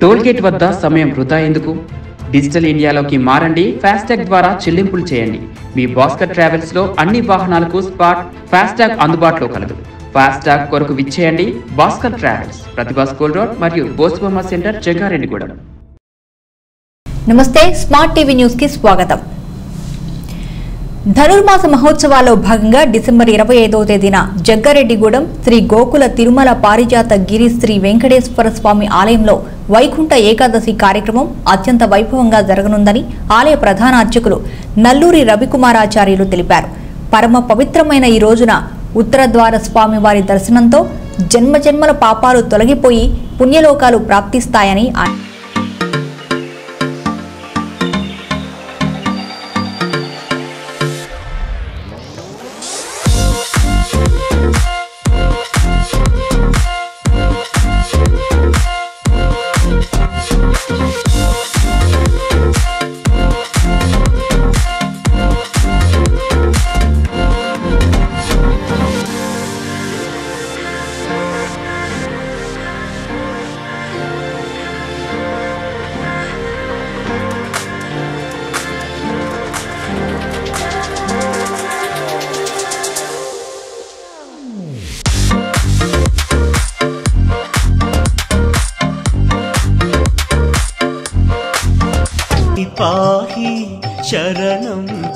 Tollgate వద్ద సమయం వృధా ఎందుకు? డిజిటల్ ఇండియాలోకి మారండి. ఫాస్టాగ్ ద్వారా చెల్లింపులు చేయండి. మీ భాస్కర్ ట్రావెల్స్ లో అన్ని వాహనాలకు స్పాట్ ఫాస్టాగ్ అందుబాటులో కలదు. ఫాస్టాగ్ కొరకు విచ్చేయండి. భాస్కర్ ట్రావెల్స్, ప్రతిభా స్కూల్ రోడ్ మరియు బోస్బొమ్మ సెంటర్, జంగారెడ్డిగూడెం. నమస్తే, స్మార్ట్ టీవీ న్యూస్ కి స్వాగతం. ధనుర్మాస మహోత్సవాల్లో భాగంగా డిసెంబర్ 25వ తేదీన జగ్గారెడ్డిగూడెం శ్రీ గోకుల తిరుమల పారిజాత గిరి శ్రీ వెంకటేశ్వర స్వామి ఆలయంలో వైకుంఠ ఏకాదశి కార్యక్రమం అత్యంత వైభవంగా జరగనుందని ఆలయ ప్రధాన అర్చకులు నల్లూరి రవికుమారాచార్యులు తెలిపారు. పరమ పవిత్రమైన ఈ రోజున ఉత్తరద్వార స్వామి వారి దర్శనంతో జన్మజన్మల పాపాలు తొలగిపోయి పుణ్యలోకాలు ప్రాప్తిస్తాయని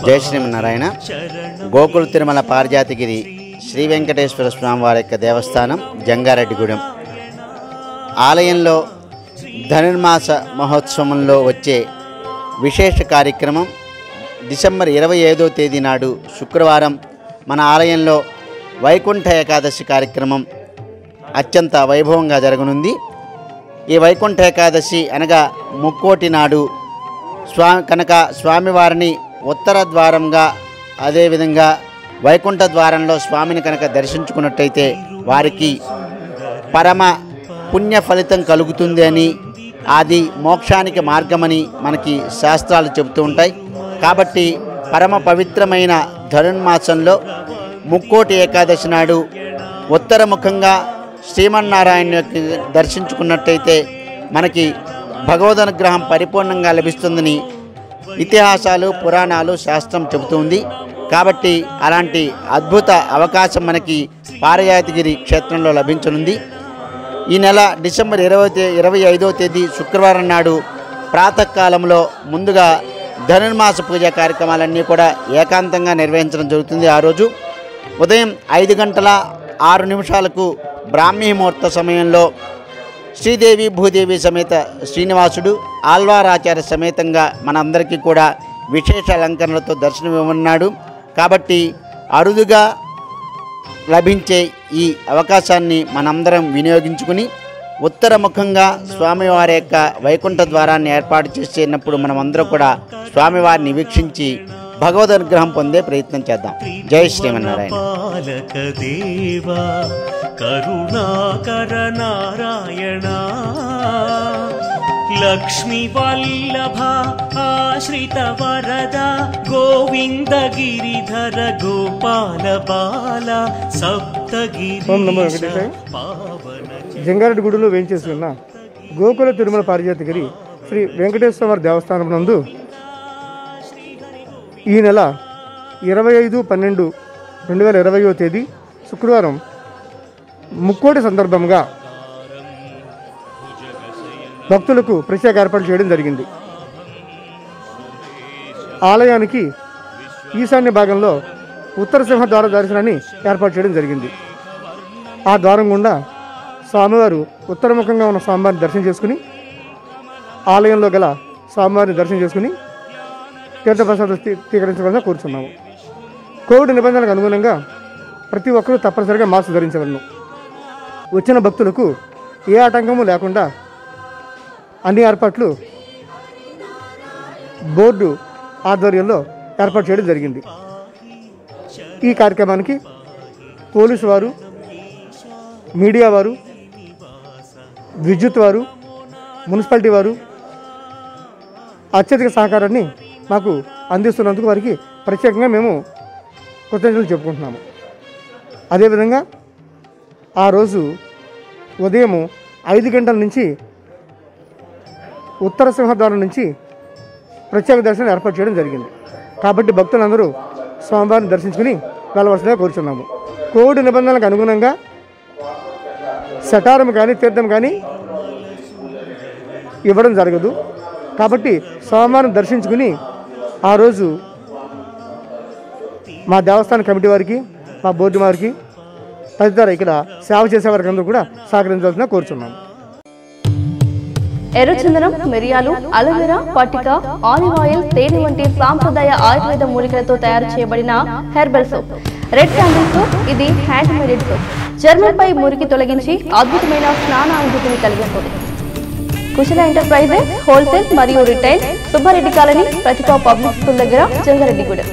జై శ్రీమన్నారాయణ. గోకుల తిరుమల పారిజాతగిరి శ్రీ వెంకటేశ్వర స్వామి వారి యొక్క దేవస్థానం, జంగారెడ్డిగూడెం ఆలయంలో ధనుర్మాస మహోత్సవంలో వచ్చే విశేష కార్యక్రమం డిసెంబర్ 25వ తేదీ నాడు శుక్రవారం మన ఆలయంలో వైకుంఠ ఏకాదశి కార్యక్రమం అత్యంత వైభవంగా జరగనుంది. ఈ వైకుంఠ ఏకాదశి అనగా ముక్కోటి నాడు స్వామివారిని ఉత్తర ద్వారంగా, అదేవిధంగా వైకుంఠ ద్వారంలో స్వామిని కనుక దర్శించుకున్నట్టయితే వారికి పరమ పుణ్య ఫలితం కలుగుతుంది అని, అది మోక్షానికి మార్గమని మనకి శాస్త్రాలు చెబుతూ ఉంటాయి. కాబట్టి పరమ పవిత్రమైన ధనుర్మాసంలో ముక్కోటి ఏకాదశి నాడు ఉత్తరముఖంగా శ్రీమన్నారాయణ దర్శించుకున్నట్టయితే మనకి భగవదనుగ్రహం పరిపూర్ణంగా లభిస్తుందని ఇతిహాసాలు, పురాణాలు, శాస్త్రం చెబుతుంది. కాబట్టి అలాంటి అద్భుత అవకాశం మనకి పారిజాతగిరి క్షేత్రంలో లభించనుంది. ఈ నెల డిసెంబర్ 25వ తేదీ శుక్రవారం నాడు ప్రాతకాలంలో ముందుగా ధనుర్మాస పూజా కార్యక్రమాలన్నీ కూడా ఏకాంతంగా నిర్వహించడం జరుగుతుంది. ఆ రోజు ఉదయం 5:06 బ్రాహ్మీ ముహూర్త సమయంలో శ్రీదేవి భూదేవి సమేత శ్రీనివాసుడు ఆళ్వారాచార్య సమేతంగా మనందరికీ కూడా విశేష అలంకరణలతో దర్శనమివ్వనున్నాడు. కాబట్టి అరుదుగా లభించే ఈ అవకాశాన్ని మనందరం వినియోగించుకుని ఉత్తరముఖంగా స్వామివారి యొక్క వైకుంఠ ద్వారాన్ని ఏర్పాటు చేసినప్పుడు మనమందరం కూడా స్వామివారిని వీక్షించి భగవద్ అనుగ్రహం పొందే ప్రయత్నం చేద్దాం. జై శ్రీమన్నారాయణ. కరుణాకర నారాయణ లక్ష్మీ వల్లభ ఆశ్రిత వరద గోవింద గిరిధర గోపాల బాల సప్తగిరి. జంగారెడ్డిగూడెంలో వేయించేసి ఉన్న గోకుల తిరుమల పారిజాతగిరి శ్రీ వెంకటేశ్వర దేవస్థానం నందు ఈ నెల 25/12/2020 తేదీ శుక్రవారం ముక్కోటి సందర్భంగా భక్తులకు ప్రత్యేక ఏర్పాట్లు చేయడం జరిగింది. ఆలయానికి ఈశాన్య భాగంలో ఉత్తర సింహ ద్వార దర్శనాన్ని ఏర్పాటు చేయడం జరిగింది. ఆ ద్వారం గుండా స్వామివారు ఉత్తరముఖంగా ఉన్న స్వామివారిని దర్శనం చేసుకుని, ఆలయంలో గల స్వామివారిని దర్శనం చేసుకుని తీర్థప్రసాదం స్వీకరించవలసిన కోరుచున్నాము. కోవిడ్ నిబంధనలకు అనుగుణంగా ప్రతి ఒక్కరూ తప్పనిసరిగా మాస్క్ ధరించవలను. వచ్చిన భక్తులకు ఏ ఆటంకము లేకుండా అన్ని ఏర్పాట్లు బోర్డు ఆధ్వర్యంలో ఏర్పాటు చేయడం జరిగింది. ఈ కార్యక్రమానికి పోలీసు వారు, మీడియా వారు, విద్యుత్ వారు, మున్సిపాలిటీ వారు అత్యధిక సహకారాన్ని మాకు అందిస్తున్నందుకు వారికి ప్రత్యేకంగా మేము కృతజ్ఞతలు చెప్పుకుంటున్నాము. అదేవిధంగా ఆ రోజు ఉదయం 5 గంటల నుంచి ఉత్తర సింహద్వారం నుంచి ప్రత్యేక దర్శనం ఏర్పాటు చేయడం జరిగింది. కాబట్టి భక్తులందరూ స్వామివారిని దర్శించుకుని వెళ్ళవలసిందిగా కోరుచున్నాము. కోవిడ్ నిబంధనలకు అనుగుణంగా శటారం కానీ తీర్థం కానీ ఇవ్వడం జరగదు. కాబట్టి స్వామివారిని దర్శించుకుని ఆ రోజు మా దేవస్థాన కమిటీ వారికి, మా బోర్డు వారికి, తదితర ఇక్కడ సేవ చేసే వారికి అందరూ కూడా సహకరించాల్సిన కోరుచున్నాము. ఎర్రచందనం, మిరియాలు, అలోవెరా, పట్టిక, ఆలివ్ ఆయిల్, తేనె వంటి సాంప్రదాయ ఆయుర్వేద మూలికలతో తయారు చేయబడిన herbal soap, red candle soap. ఇది హ్యాండ్ మేడ్ సోప్. చర్మంపై మురికి తొలగించి అద్భుతమైన స్నానానుభూతిని కలిగిస్తుంది. కుశల ఎంటర్ప్రైజెస్ హోల్సేల్ మరియు రిటైల్, సుబ్బారెడ్డి కాలనీ, ప్రతిభా పబ్లిక్ స్కూల్ దగ్గర, జంగారెడ్డిగూడెం.